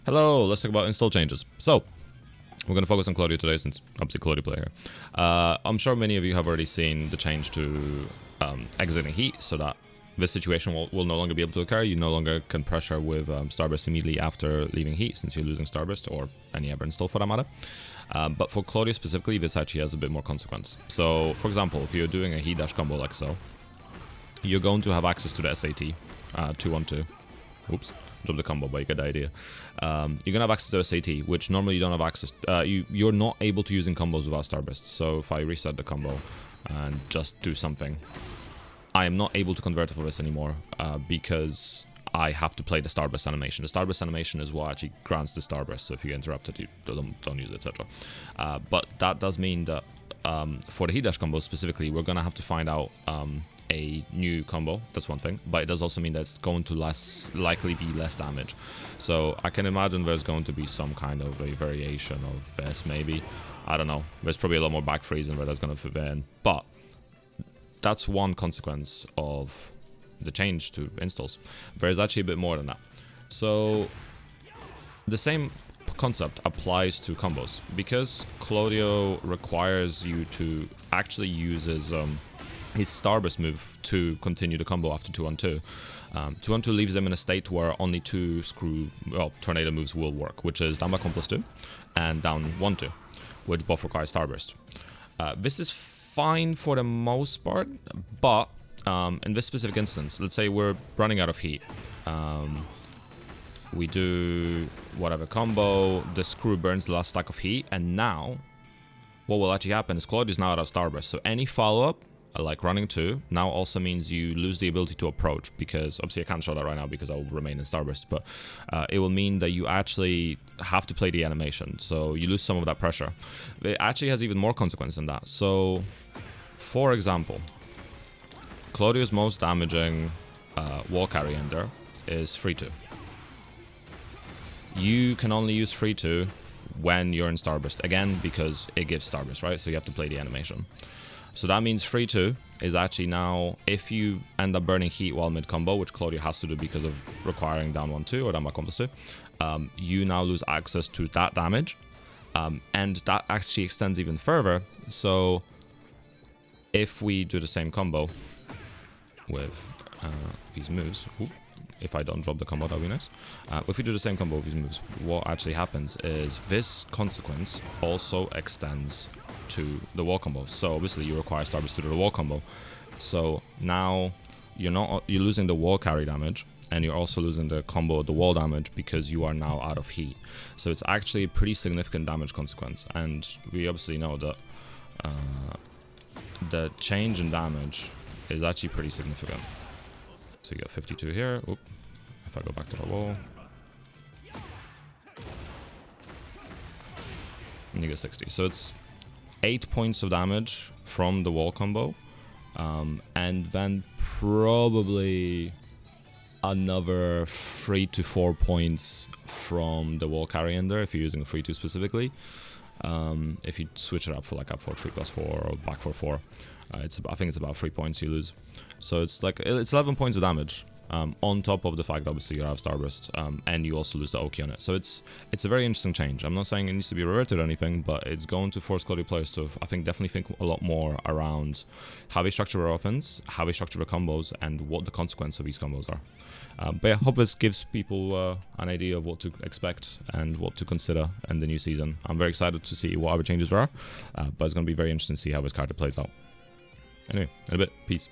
Hello, let's talk about install changes. So, we're going to focus on Claudio today since obviously Claudio player here. I'm sure many of you have already seen the change to exiting heat, so that this situation will no longer be able to occur. You no longer can pressure with Starburst immediately after leaving heat, since you're losing Starburst, or any ever install for that matter. But for Claudio specifically, this actually has a bit more consequence. So, for example, if you're doing a heat dash combo like so, you're going to have access to the SAT 2-on-2. Oops, dropped the combo, but you get the idea. You're gonna have access to SAT, which normally you don't have access. You're not able to use in combos without Starburst. So if I reset the combo and just do something, I am not able to convert it for this anymore because I have to play the Starburst animation. The Starburst animation is what actually grants the Starburst. So if you get interrupted, you don't use it, etc. But that does mean that for the heat dash combo specifically, we're gonna have to find out a new combo. That's one thing, but it does also mean that it's going to likely be less damage. So I can imagine there's going to be some kind of a variation of this, maybe. I don't know. There's probably a lot more back freezing where that's going to fit in, but that's one consequence of the change to installs. There's actually a bit more than that. So the same concept applies to combos, because Claudio requires you to actually use his Starburst move to continue the combo after 2-on-2. 2-on-2 leaves him in a state where only two tornado moves will work, which is down back 1+2 and down 1-2, which both require Starburst. This is fine for the most part, but in this specific instance, let's say we're running out of heat. We do whatever combo, the screw burns the last stack of heat, and now what will actually happen is Claudio's now out of Starburst, so any follow-up, like running 2, now also means you lose the ability to approach, because obviously I can't show that right now because I will remain in Starburst, but it will mean that you actually have to play the animation, so you lose some of that pressure. It actually has even more consequence than that. So, for example, Claudio's most damaging wall carry ender is 3-2. You can only use 3-2 when you're in Starburst, again, because it gives Starburst, right? So you have to play the animation. So that means 3-2 is actually now, if you end up burning heat while mid-combo, which Claudio has to do because of requiring down 1-2 or down back 1+2, you now lose access to that damage. And that actually extends even further. So if we do the same combo with these moves, if I don't drop the combo, that would be nice. If we do the same combo with these moves, what actually happens is this consequence also extends to the wall combo. So obviously you require Starburst to do the wall combo. So now you're losing the wall carry damage, and you're also losing the combo of the wall damage because you are now out of heat. So it's actually a pretty significant damage consequence, and we obviously know that the change in damage is actually pretty significant. So you get 52 here. Oop. If I go back to the wall, and you get 60. So it's 8 points of damage from the wall combo, and then probably another 3 to 4 points from the wall carry ender if you're using a 3-2 specifically. If you switch it up for like up 4 3+4 or back 4-4, I think it's about 3 points you lose. So it's 11 points of damage. On top of the fact, obviously, you have Starburst, and you also lose the Oki on it. So it's a very interesting change. I'm not saying it needs to be reverted or anything, but it's going to force Claudio players to, I think, definitely think a lot more around how they structure their offense, how they structure their combos, and what the consequence of these combos are. But yeah, I hope this gives people an idea of what to expect and what to consider in the new season. I'm very excited to see what other changes there are, but it's going to be very interesting to see how this character plays out. Anyway, in a bit, peace.